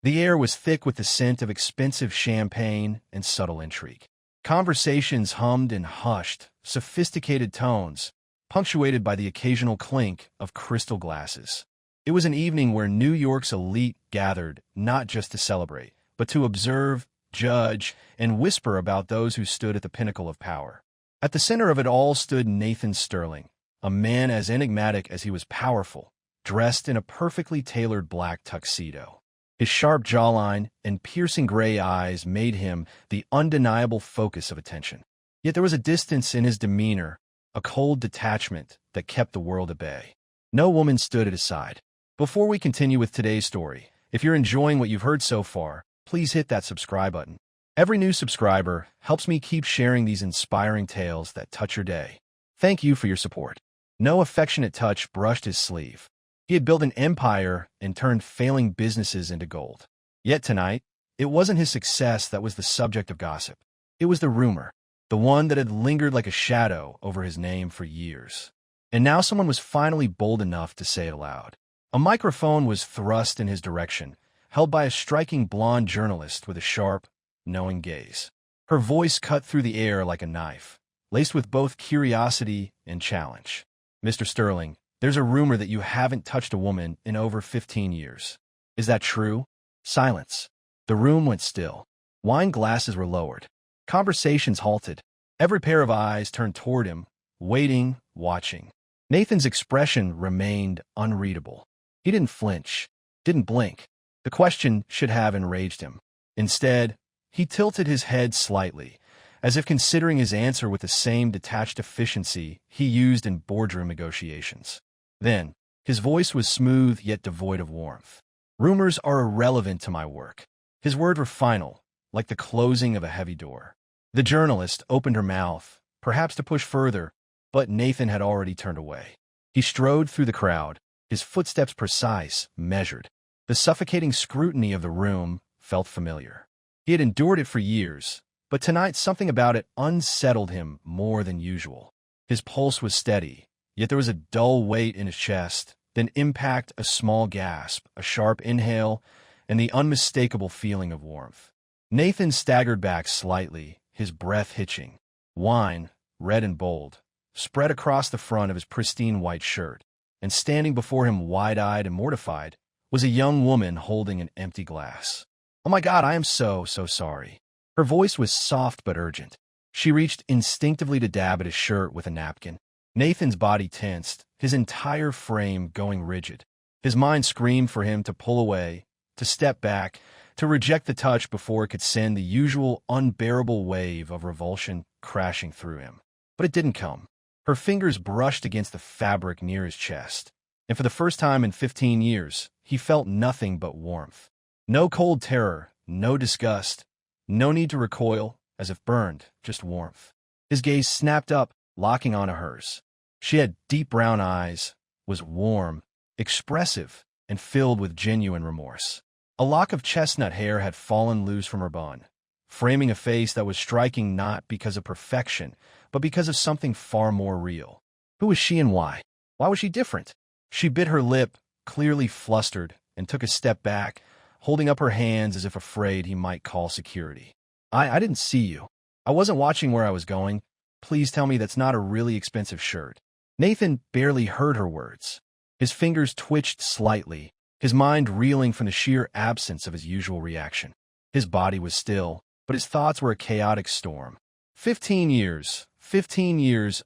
The air was thick with the scent of expensive champagne and subtle intrigue. Conversations hummed in hushed, sophisticated tones, punctuated by the occasional clink of crystal glasses. It was an evening where New York's elite gathered not just to celebrate, but to observe, judge, and whisper about those who stood at the pinnacle of power. At the center of it all stood Nathan Sterling, a man as enigmatic as he was powerful, dressed in a perfectly tailored black tuxedo. His sharp jawline and piercing gray eyes made him the undeniable focus of attention. Yet there was a distance in his demeanor, a cold detachment that kept the world at bay. No woman stood at his side. Before we continue with today's story, if you're enjoying what you've heard so far, please hit that subscribe button. Every new subscriber helps me keep sharing these inspiring tales that touch your day. Thank you for your support. No affectionate touch brushed his sleeve. He had built an empire and turned failing businesses into gold. Yet tonight, it wasn't his success that was the subject of gossip. It was the rumor, the one that had lingered like a shadow over his name for years. And now someone was finally bold enough to say it aloud. A microphone was thrust in his direction, held by a striking blonde journalist with a sharp, knowing gaze. Her voice cut through the air like a knife, laced with both curiosity and challenge. "Mr. Sterling, there's a rumor that you haven't touched a woman in over 15 years. Is that true?" Silence. The room went still. Wine glasses were lowered. Conversations halted. Every pair of eyes turned toward him, waiting, watching. Nathan's expression remained unreadable. He didn't flinch, didn't blink. The question should have enraged him. Instead, he tilted his head slightly, as if considering his answer with the same detached efficiency he used in boardroom negotiations. Then, his voice was smooth yet devoid of warmth. "Rumors are irrelevant to my work." His words were final, like the closing of a heavy door. The journalist opened her mouth, perhaps to push further, but Nathan had already turned away. He strode through the crowd, his footsteps precise, measured. The suffocating scrutiny of the room felt familiar. He had endured it for years, but tonight something about it unsettled him more than usual. His pulse was steady, yet there was a dull weight in his chest, then impact, a small gasp, a sharp inhale, and the unmistakable feeling of warmth. Nathan staggered back slightly, his breath hitching. Wine, red and bold, spread across the front of his pristine white shirt, and standing before him wide-eyed and mortified was a young woman holding an empty glass. "Oh my God, I am so sorry." Her voice was soft but urgent. She reached instinctively to dab at his shirt with a napkin. Nathan's body tensed, his entire frame going rigid. His mind screamed for him to pull away, to step back, to reject the touch before it could send the usual unbearable wave of revulsion crashing through him. But it didn't come. Her fingers brushed against the fabric near his chest, and for the first time in 15 years, he felt nothing but warmth. No cold terror, no disgust, no need to recoil, as if burned, just warmth. His gaze snapped up, locking onto hers. She had deep brown eyes, was warm, expressive, and filled with genuine remorse. A lock of chestnut hair had fallen loose from her bun, framing a face that was striking not because of perfection, but because of something far more real. Who was she and why? Why was she different? She bit her lip, clearly flustered, and took a step back, holding up her hands as if afraid he might call security. I didn't see you. I wasn't watching where I was going. Please tell me that's not a really expensive shirt." Nathan barely heard her words. His fingers twitched slightly, his mind reeling from the sheer absence of his usual reaction. His body was still, but his thoughts were a chaotic storm. 15 years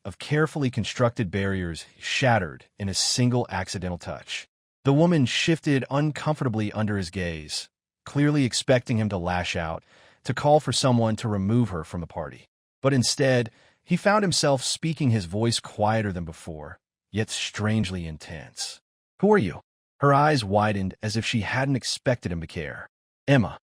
of carefully constructed barriers shattered in a single accidental touch. The woman shifted uncomfortably under his gaze, clearly expecting him to lash out, to call for someone to remove her from the party. But instead, he found himself speaking, his voice quieter than before, yet strangely intense. "Who are you?" Her eyes widened as if she hadn't expected him to care. Emma.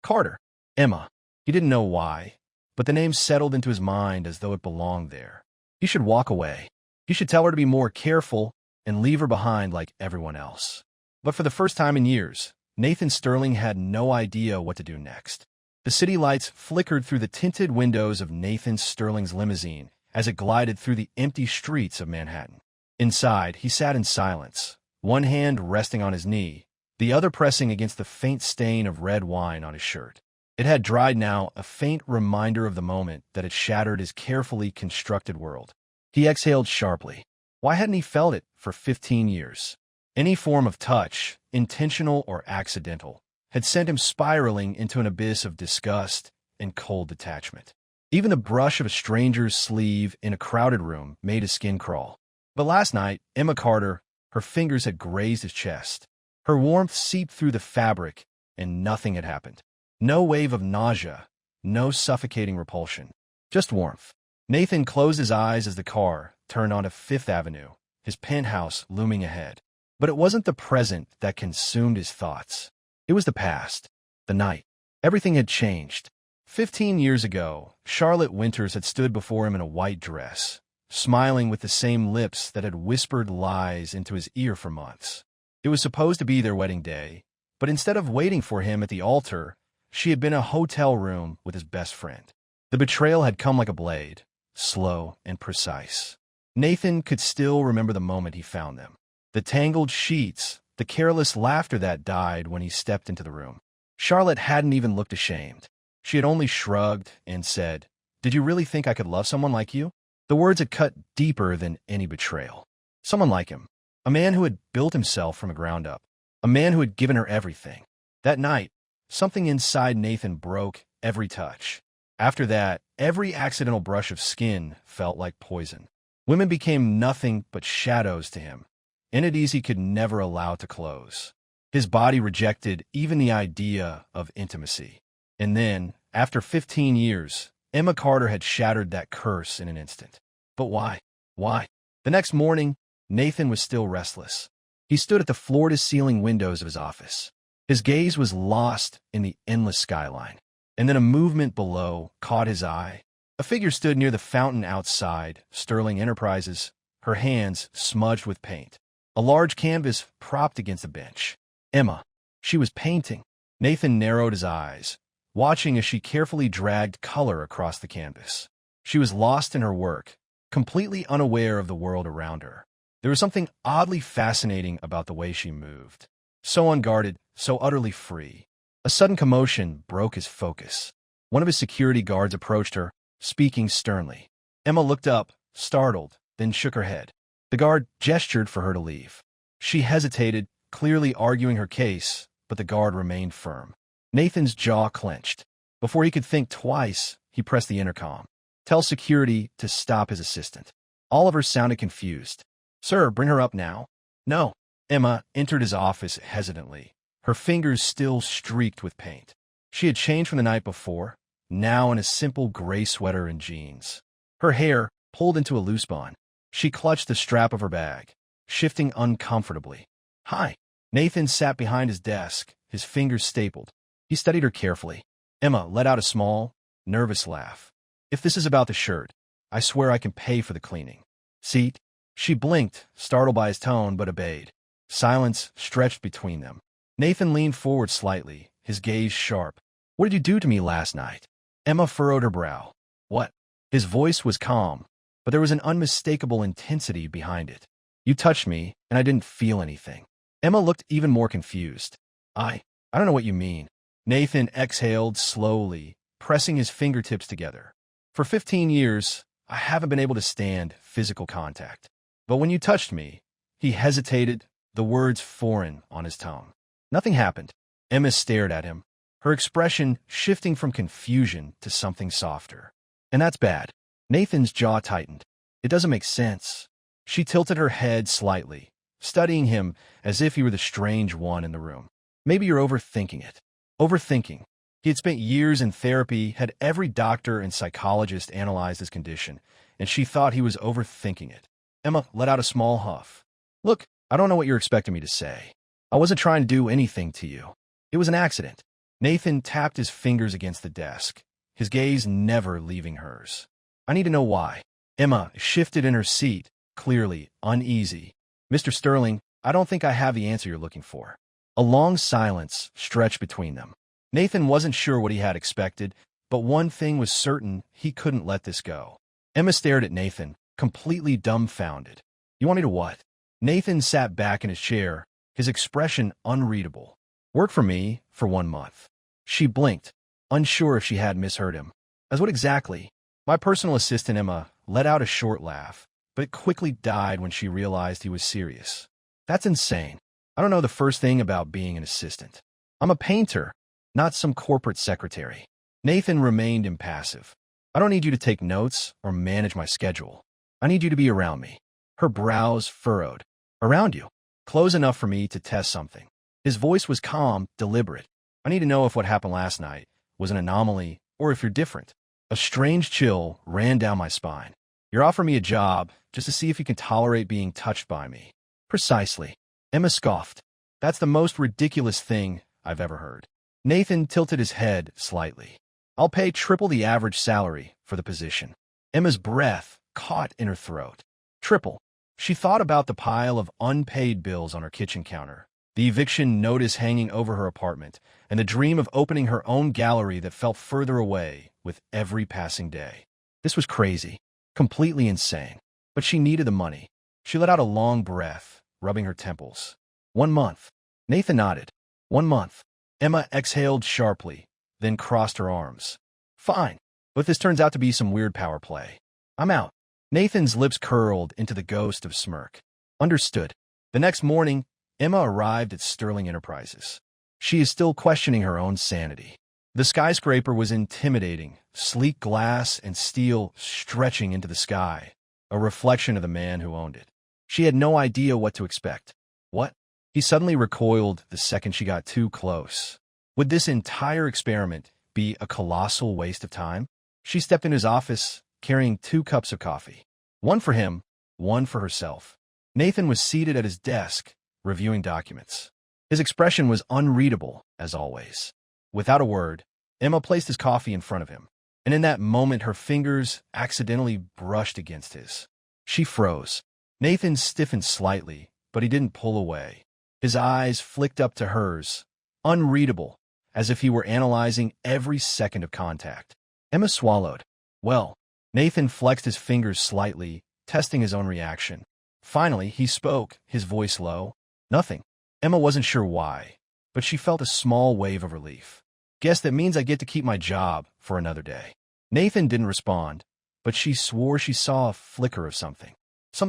Carter. Emma. He didn't know why, but the name settled into his mind as though it belonged there. He should walk away. He should tell her to be more careful and leave her behind like everyone else. But for the first time in years, Nathan Sterling had no idea what to do next. The city lights flickered through the tinted windows of Nathan Sterling's limousine as it glided through the empty streets of Manhattan. Inside, he sat in silence, one hand resting on his knee, the other pressing against the faint stain of red wine on his shirt. It had dried now, a faint reminder of the moment that had shattered his carefully constructed world. He exhaled sharply. Why hadn't he felt it for 15 years? Any form of touch, intentional or accidental, had sent him spiraling into an abyss of disgust and cold detachment. Even the brush of a stranger's sleeve in a crowded room made his skin crawl. But last night, Emma Carter, her fingers had grazed his chest. Her warmth seeped through the fabric, and nothing had happened. No wave of nausea, no suffocating repulsion, just warmth. Nathan closed his eyes as the car turned onto Fifth Avenue, his penthouse looming ahead. But it wasn't the present that consumed his thoughts. It was the past, the night. Everything had changed. 15 years ago, Charlotte Winters had stood before him in a white dress, smiling with the same lips that had whispered lies into his ear for months. It was supposed to be their wedding day, but instead of waiting for him at the altar, she had been in a hotel room with his best friend. The betrayal had come like a blade, slow and precise. Nathan could still remember the moment he found them. The tangled sheets, the careless laughter that died when he stepped into the room. Charlotte hadn't even looked ashamed. She had only shrugged and said, "Did you really think I could love someone like you?" The words had cut deeper than any betrayal. Someone like him. A man who had built himself from the ground up. A man who had given her everything. That night, something inside Nathan broke every touch. After that, every accidental brush of skin felt like poison. Women became nothing but shadows to him, entities he could never allow to close. His body rejected even the idea of intimacy. And then, after 15 years, Emma Carter had shattered that curse in an instant. But why? Why? The next morning, Nathan was still restless. He stood at the floor-to-ceiling windows of his office. His gaze was lost in the endless skyline. And then a movement below caught his eye. A figure stood near the fountain outside, Sterling Enterprises, her hands smudged with paint. A large canvas propped against a bench. Emma. She was painting. Nathan narrowed his eyes, watching as she carefully dragged color across the canvas. She was lost in her work, completely unaware of the world around her. There was something oddly fascinating about the way she moved. So unguarded, so utterly free. A sudden commotion broke his focus. One of his security guards approached her, speaking sternly. Emma looked up, startled, then shook her head. The guard gestured for her to leave. She hesitated, clearly arguing her case, but the guard remained firm. Nathan's jaw clenched. Before he could think twice, he pressed the intercom. "Tell security to stop his assistant." Oliver sounded confused. "Sir, bring her up now." "No." Emma entered his office hesitantly, her fingers still streaked with paint. She had changed from the night before, now in a simple gray sweater and jeans. Her hair pulled into a loose bun. She clutched the strap of her bag, shifting uncomfortably. "Hi." Nathan sat behind his desk, his fingers stapled. He studied her carefully. Emma let out a small, nervous laugh. "If this is about the shirt, I swear I can pay for the cleaning." "Seat?" She blinked, startled by his tone, but obeyed. Silence stretched between them. Nathan leaned forward slightly, his gaze sharp. "What did you do to me last night?" Emma furrowed her brow. "What?" His voice was calm, but there was an unmistakable intensity behind it. "You touched me, and I didn't feel anything." Emma looked even more confused. I don't know what you mean." Nathan exhaled slowly, pressing his fingertips together. "For 15 years, I haven't been able to stand physical contact. But when you touched me," he hesitated, the words foreign on his tongue. "Nothing happened." Emma stared at him, her expression shifting from confusion to something softer. "And that's bad." Nathan's jaw tightened. "It doesn't make sense." She tilted her head slightly, studying him as if he were the strange one in the room. "Maybe you're overthinking it." Overthinking. He had spent years in therapy, had every doctor and psychologist analyze his condition, and she thought he was overthinking it. Emma let out a small huff. "Look, I don't know what you're expecting me to say. I wasn't trying to do anything to you. It was an accident." Nathan tapped his fingers against the desk, his gaze never leaving hers. "I need to know why." Emma shifted in her seat, clearly uneasy. "Mr. Sterling, I don't think I have the answer you're looking for." A long silence stretched between them. Nathan wasn't sure what he had expected, but one thing was certain: he couldn't let this go. Emma stared at Nathan, completely dumbfounded. "You want me to what?" Nathan sat back in his chair, his expression unreadable. "Work for me for 1 month." She blinked, unsure if she had misheard him. "As what exactly?" My personal assistant Emma let out a short laugh, but it quickly died when she realized he was serious. "That's insane. I don't know the first thing about being an assistant. I'm a painter, not some corporate secretary." Nathan remained impassive. "I don't need you to take notes or manage my schedule. I need you to be around me." Her brows furrowed. "Around you? Close enough for me to test something." His voice was calm, deliberate. "I need to know if what happened last night was an anomaly or if you're different." A strange chill ran down my spine. "You're offering me a job just to see if you can tolerate being touched by me." "Precisely." Emma scoffed. "That's the most ridiculous thing I've ever heard." Nathan tilted his head slightly. "I'll pay triple the average salary for the position." Emma's breath caught in her throat. Triple. She thought about the pile of unpaid bills on her kitchen counter, the eviction notice hanging over her apartment, and the dream of opening her own gallery that felt further away with every passing day. This was crazy, completely insane, but she needed the money. She let out a long breath, rubbing her temples. 1 month. Nathan nodded. 1 month. Emma exhaled sharply, then crossed her arms. "Fine, but this turns out to be some weird power play. I'm out." Nathan's lips curled into the ghost of smirk. "Understood." The next morning, Emma arrived at Sterling Enterprises. She is still questioning her own sanity. The skyscraper was intimidating, sleek glass and steel stretching into the sky, a reflection of the man who owned it. She had no idea what to expect. What? He suddenly recoiled the second she got too close. Would this entire experiment be a colossal waste of time? She stepped into his office, carrying 2 cups of coffee. One for him, one for herself. Nathan was seated at his desk, reviewing documents. His expression was unreadable, as always. Without a word, Emma placed his coffee in front of him, and in that moment her fingers accidentally brushed against his. She froze. Nathan stiffened slightly, but he didn't pull away. His eyes flicked up to hers, unreadable, as if he were analyzing every second of contact. Emma swallowed. "Well." Nathan flexed his fingers slightly, testing his own reaction. Finally, he spoke, his voice low. "Nothing." Emma wasn't sure why, but she felt a small wave of relief. "Guess that means I get to keep my job for another day." Nathan didn't respond, but she swore she saw a flicker of something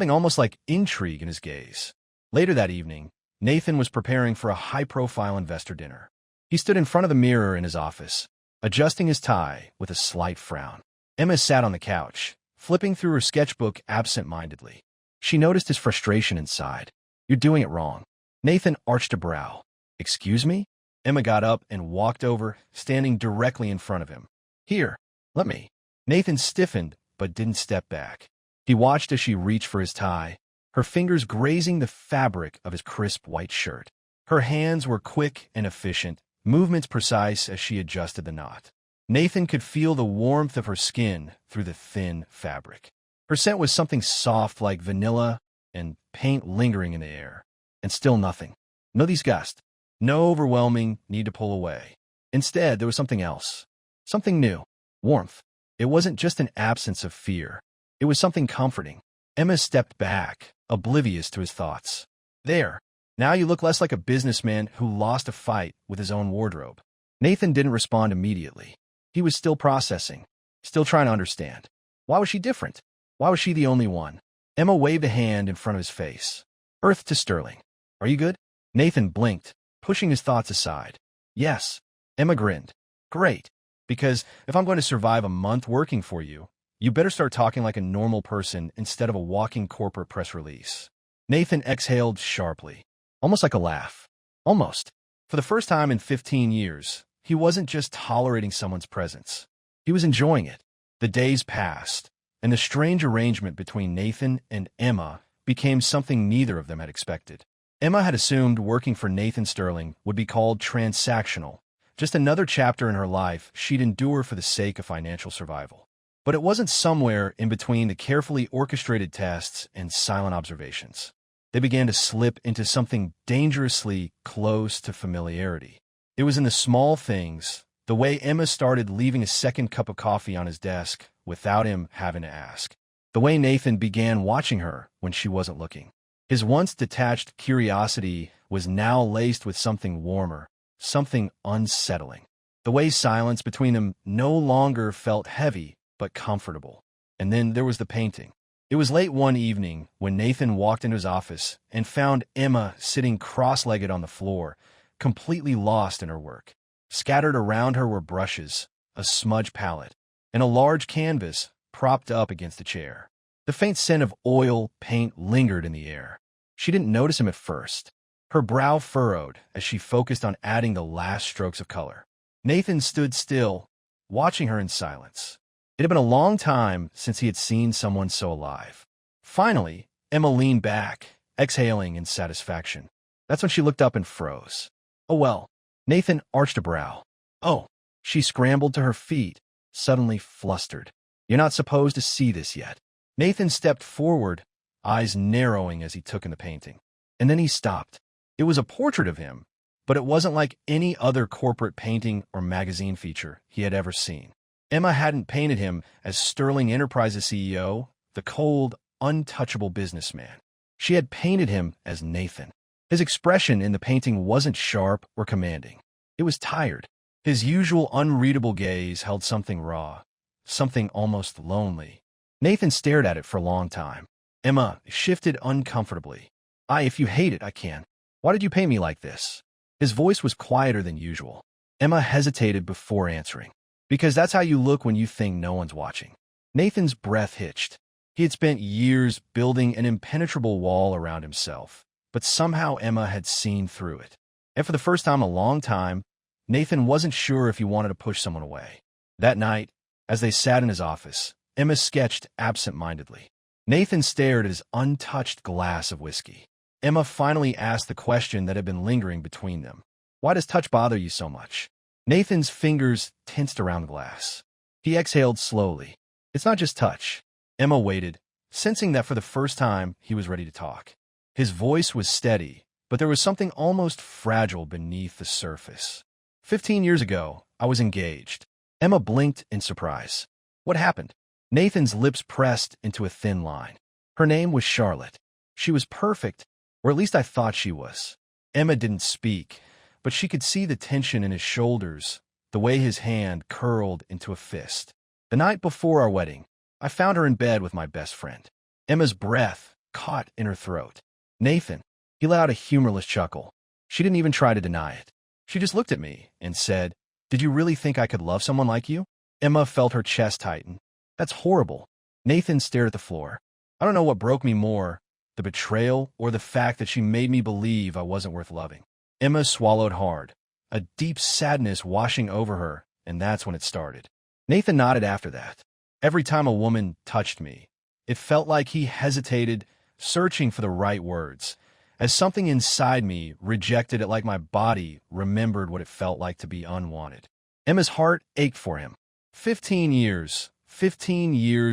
almost like intrigue in his gaze. Later that evening, Nathan was preparing for a high-profile investor dinner. He stood in front of the mirror in his office, adjusting his tie with a slight frown. Emma sat on the couch, flipping through her sketchbook absent-mindedly. She noticed his frustration inside. "You're doing it wrong." Nathan arched a brow. "Excuse me?" Emma got up and walked over, standing directly in front of him. "Here, let me." Nathan stiffened, but didn't step back. He watched as she reached for his tie, her fingers grazing the fabric of his crisp white shirt. Her hands were quick and efficient, movements precise as she adjusted the knot. Nathan could feel the warmth of her skin through the thin fabric. Her scent was something soft like vanilla and paint lingering in the air. And still nothing. No disgust. No overwhelming need to pull away. Instead, there was something else. Something new. Warmth. It wasn't just an absence of fear. It was something comforting. Emma stepped back, oblivious to his thoughts. "There. Now you look less like a businessman who lost a fight with his own wardrobe." Nathan didn't respond immediately. He was still processing, still trying to understand. Why was she different? Why was she the only one? Emma waved a hand in front of his face. "Earth to Sterling. Are you good?" Nathan blinked, pushing his thoughts aside. "Yes." Emma grinned. "Great. Because if I'm going to survive a month working for you, you better start talking like a normal person instead of a walking corporate press release." Nathan exhaled sharply, almost like a laugh. Almost. For the first time in 15 years, he wasn't just tolerating someone's presence. He was enjoying it. The days passed, and the strange arrangement between Nathan and Emma became something neither of them had expected. Emma had assumed working for Nathan Sterling would be called transactional, just another chapter in her life she'd endure for the sake of financial survival. But it wasn't somewhere in between the carefully orchestrated tests and silent observations. They began to slip into something dangerously close to familiarity. It was in the small things, the way Emma started leaving a second cup of coffee on his desk without him having to ask. The way Nathan began watching her when she wasn't looking. His once detached curiosity was now laced with something warmer, something unsettling. The way silence between them no longer felt heavy, but comfortable. And then there was the painting. It was late one evening when Nathan walked into his office and found Emma sitting cross-legged on the floor, completely lost in her work. Scattered around her were brushes, a smudge palette, and a large canvas propped up against a chair. The faint scent of oil paint lingered in the air. She didn't notice him at first. Her brow furrowed as she focused on adding the last strokes of color. Nathan stood still, watching her in silence. It had been a long time since he had seen someone so alive. Finally, Emma leaned back, exhaling in satisfaction. That's when she looked up and froze. "Oh well." Nathan arched a brow. "Oh." She scrambled to her feet, suddenly flustered. "You're not supposed to see this yet." Nathan stepped forward, eyes narrowing as he took in the painting. And then he stopped. It was a portrait of him, but it wasn't like any other corporate painting or magazine feature he had ever seen. Emma hadn't painted him as Sterling Enterprises CEO, the cold, untouchable businessman. She had painted him as Nathan. His expression in the painting wasn't sharp or commanding. It was tired. His usual unreadable gaze held something raw, something almost lonely. Nathan stared at it for a long time. Emma shifted uncomfortably. If you hate it, I can. Why did you paint me like this?" His voice was quieter than usual. Emma hesitated before answering. "Because that's how you look when you think no one's watching." Nathan's breath hitched. He had spent years building an impenetrable wall around himself, but somehow Emma had seen through it. And for the first time in a long time, Nathan wasn't sure if he wanted to push someone away. That night, as they sat in his office, Emma sketched absent-mindedly. Nathan stared at his untouched glass of whiskey. Emma finally asked the question that had been lingering between them. "Why does touch bother you so much?" Nathan's fingers tensed around the glass. He exhaled slowly. "It's not just touch." Emma waited, sensing that for the first time he was ready to talk. His voice was steady, but there was something almost fragile beneath the surface. 15 years ago, I was engaged." Emma blinked in surprise. "What happened?" Nathan's lips pressed into a thin line. "Her name was Charlotte. She was perfect, or at least I thought she was." Emma didn't speak, but she could see the tension in his shoulders, the way his hand curled into a fist. "The night before our wedding, I found her in bed with my best friend." Emma's breath caught in her throat. "Nathan." He let out a humorless chuckle. She didn't even try to deny it. She just looked at me and said, "Did you really think I could love someone like you?" Emma felt her chest tighten. "That's horrible." Nathan stared at the floor. "I don't know what broke me more, the betrayal or the fact that she made me believe I wasn't worth loving." Emma swallowed hard, a deep sadness washing over her, and that's when it started. Nathan nodded after that. "Every time a woman touched me, it felt like he hesitated, searching for the right words, as something inside me rejected it like my body remembered what it felt like to be unwanted." Emma's heart ached for him. 15 years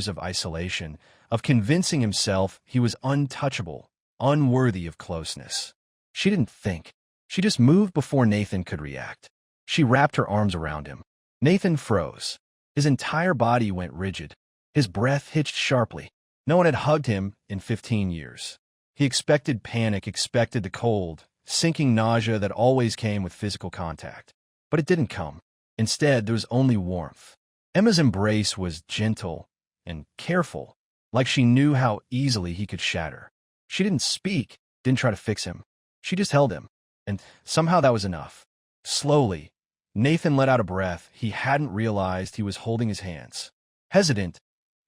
of isolation, of convincing himself he was untouchable, unworthy of closeness. She didn't think. She just moved before Nathan could react. She wrapped her arms around him. Nathan froze. His entire body went rigid. His breath hitched sharply. No one had hugged him in 15 years. He expected panic, expected the cold, sinking nausea that always came with physical contact. But it didn't come. Instead, there was only warmth. Emma's embrace was gentle and careful, like she knew how easily he could shatter. She didn't speak, didn't try to fix him. She just held him. And somehow that was enough. Slowly, Nathan let out a breath he hadn't realized he was holding his hands. Hesitant,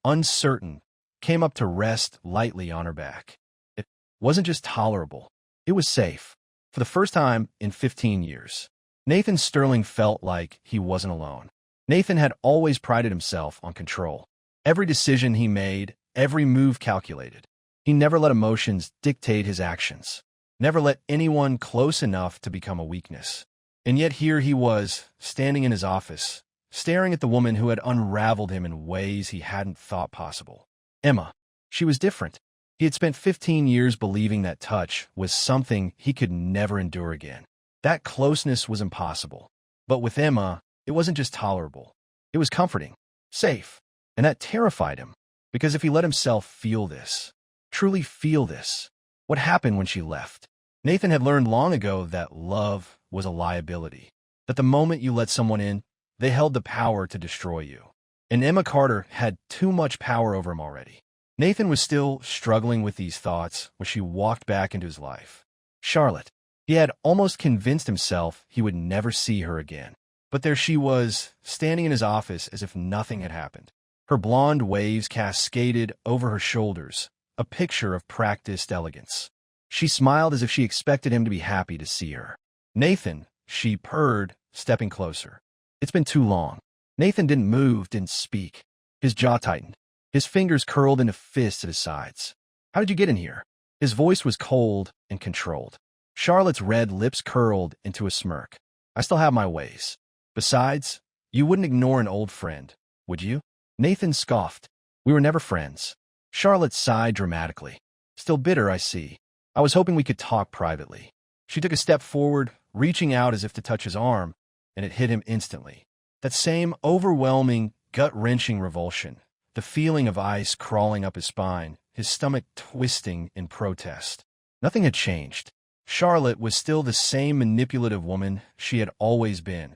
uncertain, came up to rest lightly on her back. It wasn't just tolerable. It was safe. For the first time in 15 years, Nathan Sterling felt like he wasn't alone. Nathan had always prided himself on control. Every decision he made, every move calculated. He never let emotions dictate his actions. Never let anyone close enough to become a weakness. And yet here he was, standing in his office, staring at the woman who had unraveled him in ways he hadn't thought possible. Emma. She was different. He had spent 15 years believing that touch was something he could never endure again. That closeness was impossible. But with Emma, it wasn't just tolerable. It was comforting, safe, and that terrified him. Because if he let himself feel this, truly feel this, what happened when she left? Nathan had learned long ago that love was a liability, that the moment you let someone in, they held the power to destroy you. And Emma Carter had too much power over him already. Nathan was still struggling with these thoughts when she walked back into his life. Charlotte. He had almost convinced himself he would never see her again. But there she was, standing in his office as if nothing had happened. Her blonde waves cascaded over her shoulders, a picture of practiced elegance. She smiled as if she expected him to be happy to see her. Nathan, she purred, stepping closer. It's been too long. Nathan didn't move, didn't speak. His jaw tightened. His fingers curled into fists at his sides. How did you get in here? His voice was cold and controlled. Charlotte's red lips curled into a smirk. I still have my ways. Besides, you wouldn't ignore an old friend, would you? Nathan scoffed. We were never friends. Charlotte sighed dramatically. Still bitter, I see. I was hoping we could talk privately. She took a step forward, reaching out as if to touch his arm, and it hit him instantly. That same overwhelming, gut-wrenching revulsion, the feeling of ice crawling up his spine, his stomach twisting in protest. Nothing had changed. Charlotte was still the same manipulative woman she had always been,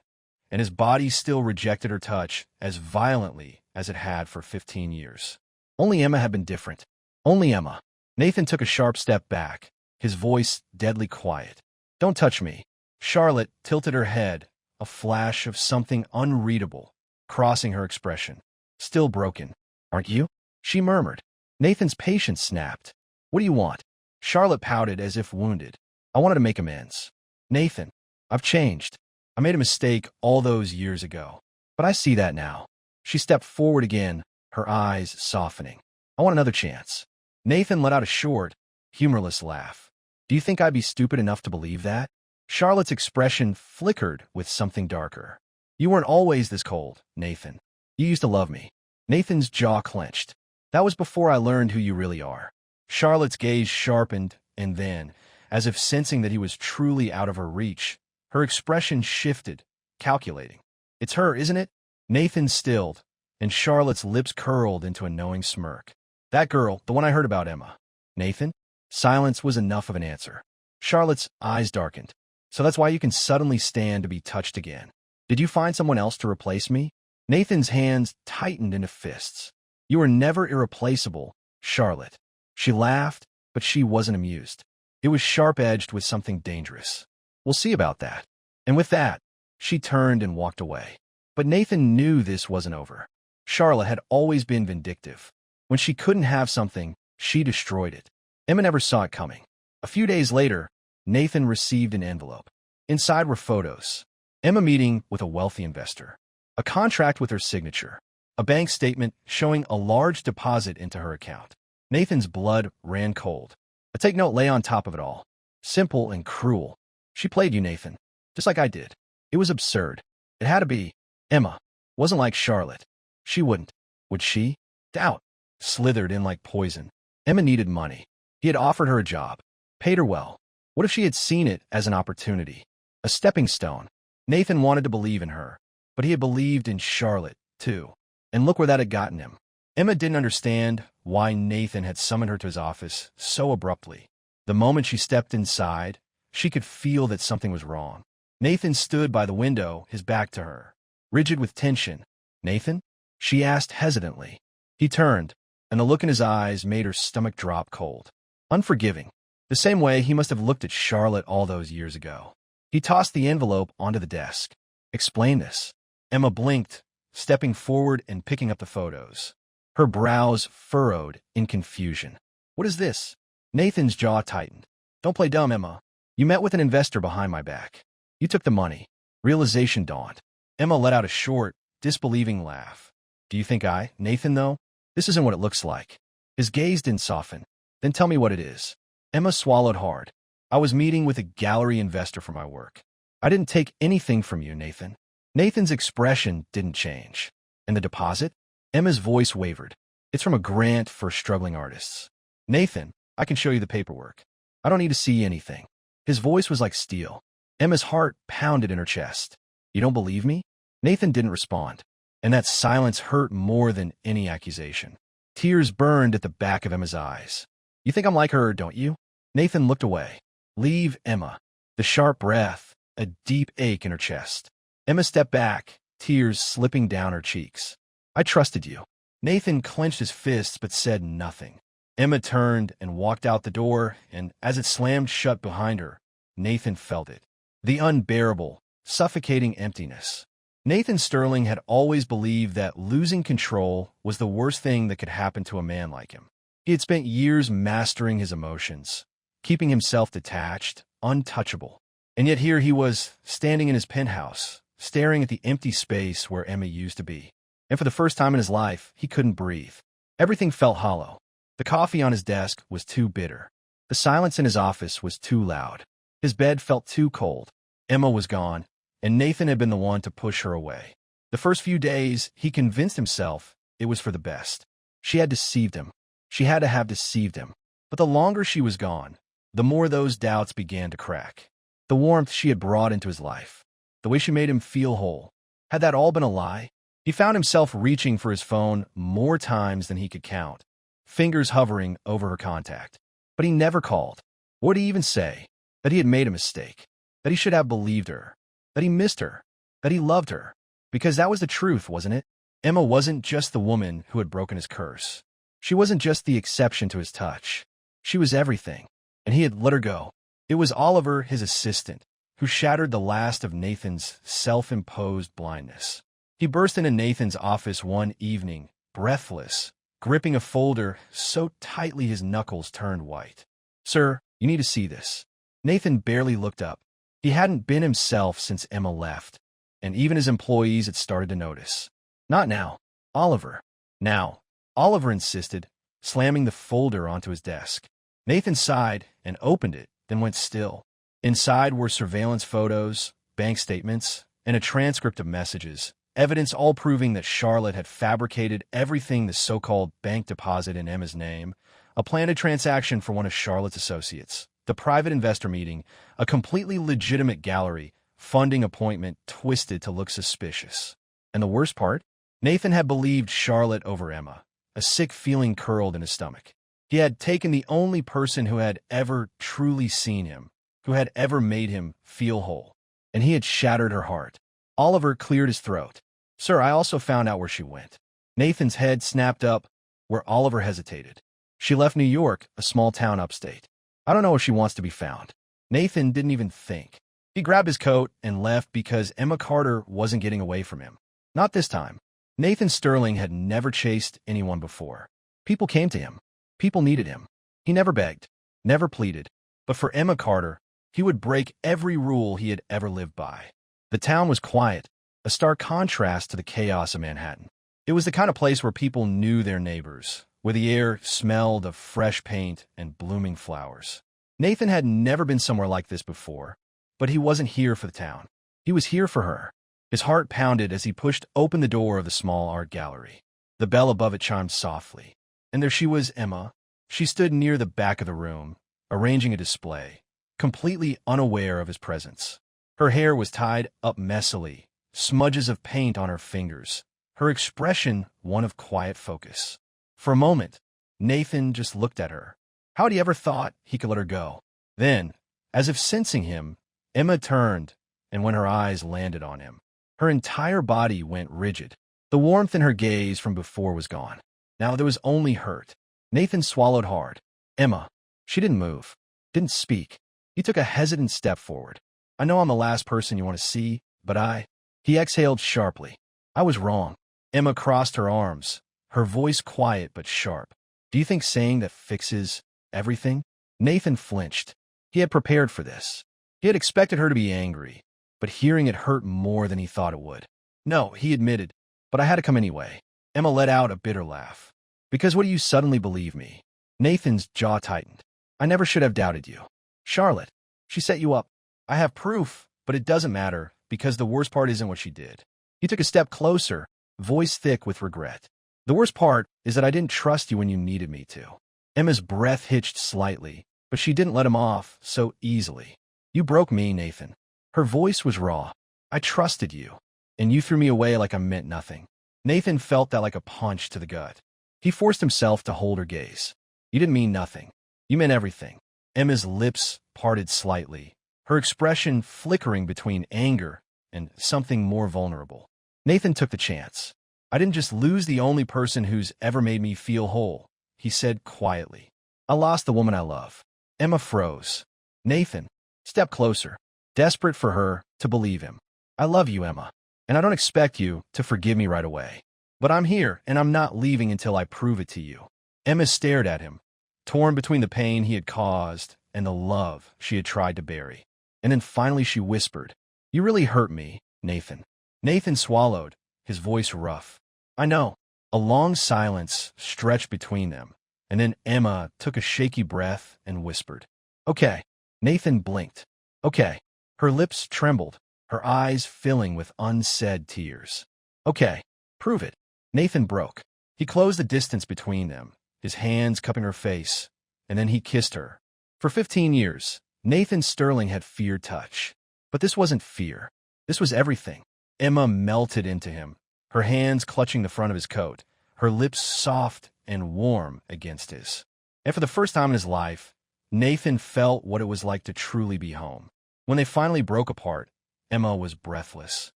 and his body still rejected her touch as violently as it had for 15 years. Only Emma had been different. Only Emma. Nathan took a sharp step back, his voice deadly quiet. Don't touch me. Charlotte tilted her head, a flash of something unreadable crossing her expression. Still broken. Aren't you? She murmured. Nathan's patience snapped. What do you want? Charlotte pouted as if wounded. I wanted to make amends. Nathan, I've changed. I made a mistake all those years ago. But I see that now. She stepped forward again, her eyes softening. I want another chance. Nathan let out a short, humorless laugh. Do you think I'd be stupid enough to believe that? Charlotte's expression flickered with something darker. You weren't always this cold, Nathan. You used to love me. Nathan's jaw clenched. That was before I learned who you really are. Charlotte's gaze sharpened, and then, as if sensing that he was truly out of her reach, her expression shifted, calculating. It's her, isn't it? Nathan stilled, and Charlotte's lips curled into a knowing smirk. That girl, the one I heard about, Emma. Nathan? Silence was enough of an answer. Charlotte's eyes darkened. So that's why you can suddenly stand to be touched again. Did you find someone else to replace me? Nathan's hands tightened into fists. You were never irreplaceable, Charlotte. She laughed, but she wasn't amused. It was sharp-edged with something dangerous. We'll see about that. And with that, she turned and walked away. But Nathan knew this wasn't over. Charlotte had always been vindictive. When she couldn't have something, she destroyed it. Emma never saw it coming. A few days later, Nathan received an envelope. Inside were photos. Emma meeting with a wealthy investor. A contract with her signature. A bank statement showing a large deposit into her account. Nathan's blood ran cold. A take note lay on top of it all. Simple and cruel. She played you, Nathan. Just like I did. It was absurd. It had to be. Emma. Wasn't like Charlotte. She wouldn't. Would she? Doubt. Slithered in like poison. Emma needed money. He had offered her a job. Paid her well. What if she had seen it as an opportunity? A stepping stone. Nathan wanted to believe in her. But he had believed in Charlotte, too. And look where that had gotten him. Emma didn't understand why Nathan had summoned her to his office so abruptly. The moment she stepped inside, she could feel that something was wrong. Nathan stood by the window, his back to her, rigid with tension. Nathan? She asked hesitantly. He turned, and the look in his eyes made her stomach drop cold. Unforgiving. The same way he must have looked at Charlotte all those years ago. He tossed the envelope onto the desk. Explain this. Emma blinked, stepping forward and picking up the photos. Her brows furrowed in confusion. What is this? Nathan's jaw tightened. Don't play dumb, Emma. You met with an investor behind my back. You took the money. Realization dawned. Emma let out a short, disbelieving laugh. Do you think Nathan, though? This isn't what it looks like. His gaze didn't soften. Then tell me what it is. Emma swallowed hard. I was meeting with a gallery investor for my work. I didn't take anything from you, Nathan. Nathan's expression didn't change. And the deposit? Emma's voice wavered. It's from a grant for struggling artists. Nathan, I can show you the paperwork. I don't need to see anything. His voice was like steel. Emma's heart pounded in her chest. You don't believe me? Nathan didn't respond. And that silence hurt more than any accusation. Tears burned at the back of Emma's eyes. You think I'm like her, don't you? Nathan looked away. Leave, Emma. The sharp breath, a deep ache in her chest. Emma stepped back, tears slipping down her cheeks. I trusted you. Nathan clenched his fists but said nothing. Emma turned and walked out the door, and as it slammed shut behind her, Nathan felt it. The unbearable, suffocating emptiness. Nathan Sterling had always believed that losing control was the worst thing that could happen to a man like him. He had spent years mastering his emotions, keeping himself detached, untouchable. And yet here he was, standing in his penthouse, staring at the empty space where Emma used to be. And for the first time in his life, he couldn't breathe. Everything felt hollow. The coffee on his desk was too bitter. The silence in his office was too loud. His bed felt too cold. Emma was gone, and Nathan had been the one to push her away. The first few days, he convinced himself it was for the best. She had deceived him. She had to have deceived him. But the longer she was gone, the more those doubts began to crack. The warmth she had brought into his life, the way she made him feel whole, had that all been a lie? He found himself reaching for his phone more times than he could count, fingers hovering over her contact. But he never called. What did he even say? That he had made a mistake, that he should have believed her, that he missed her, that he loved her. Because that was the truth, wasn't it? Emma wasn't just the woman who had broken his curse. She wasn't just the exception to his touch. She was everything, and he had let her go. It was Oliver, his assistant, who shattered the last of Nathan's self-imposed blindness. He burst into Nathan's office one evening, breathless, gripping a folder so tightly his knuckles turned white. Sir, you need to see this. Nathan barely looked up. He hadn't been himself since Emma left, and even his employees had started to notice. Not now, Oliver. Now, Oliver insisted, slamming the folder onto his desk. Nathan sighed and opened it, then went still. Inside were surveillance photos, bank statements, and a transcript of messages, evidence all proving that Charlotte had fabricated everything the so-called bank deposit in Emma's name, a planned transaction for one of Charlotte's associates, the private investor meeting, a completely legitimate gallery, funding appointment twisted to look suspicious. And the worst part? Nathan had believed Charlotte over Emma. A sick feeling curled in his stomach. He had taken the only person who had ever truly seen him, who had ever made him feel whole, and he had shattered her heart. Oliver cleared his throat. Sir, I also found out where she went. Nathan's head snapped up, where Oliver hesitated. She left New York, a small town upstate. I don't know if she wants to be found. Nathan didn't even think. He grabbed his coat and left because Emma Carter wasn't getting away from him. Not this time. Nathan Sterling had never chased anyone before. People came to him. People needed him. He never begged, never pleaded. But for Emma Carter, he would break every rule he had ever lived by. The town was quiet, a stark contrast to the chaos of Manhattan. It was the kind of place where people knew their neighbors, where the air smelled of fresh paint and blooming flowers. Nathan had never been somewhere like this before, but he wasn't here for the town. He was here for her. His heart pounded as he pushed open the door of the small art gallery. The bell above it chimed softly. And there she was, Emma. She stood near the back of the room, arranging a display, completely unaware of his presence. Her hair was tied up messily, smudges of paint on her fingers, her expression one of quiet focus. For a moment, Nathan just looked at her. How had he ever thought he could let her go? Then, as if sensing him, Emma turned, and when her eyes landed on him, her entire body went rigid. The warmth in her gaze from before was gone. Now there was only hurt. Nathan swallowed hard. Emma. She didn't move, didn't speak. He took a hesitant step forward. I know I'm the last person you want to see, but He exhaled sharply. I was wrong. Emma crossed her arms, her voice quiet but sharp. Do you think saying that fixes everything? Nathan flinched. He had prepared for this. He had expected her to be angry, but hearing it hurt more than he thought it would. No, he admitted, but I had to come anyway. Emma let out a bitter laugh. Because what do you suddenly believe me? Nathan's jaw tightened. I never should have doubted you. Charlotte, she set you up. I have proof, but it doesn't matter, because the worst part isn't what she did. He took a step closer, voice thick with regret. The worst part is that I didn't trust you when you needed me to. Emma's breath hitched slightly, but she didn't let him off so easily. You broke me, Nathan. Her voice was raw. I trusted you, and you threw me away like I meant nothing. Nathan felt that like a punch to the gut. He forced himself to hold her gaze. You didn't mean nothing. You meant everything. Emma's lips parted slightly, her expression flickering between anger and something more vulnerable. Nathan took the chance. I didn't just lose the only person who's ever made me feel whole, he said quietly. I lost the woman I love. Emma froze. Nathan stepped closer, desperate for her to believe him. I love you, Emma, and I don't expect you to forgive me right away. But I'm here, and I'm not leaving until I prove it to you. Emma stared at him, torn between the pain he had caused and the love she had tried to bury. And then finally she whispered, You really hurt me, Nathan. Nathan swallowed, his voice rough. I know. A long silence stretched between them, and then Emma took a shaky breath and whispered, Okay. Nathan blinked. Okay. Her lips trembled, her eyes filling with unsaid tears. Okay. Prove it. Nathan broke. He closed the distance between them, his hands cupping her face, and then he kissed her. For 15 years, Nathan Sterling had feared touch. But this wasn't fear. This was everything. Emma melted into him, her hands clutching the front of his coat, her lips soft and warm against his. And for the first time in his life, Nathan felt what it was like to truly be home. When they finally broke apart, Emma was breathless.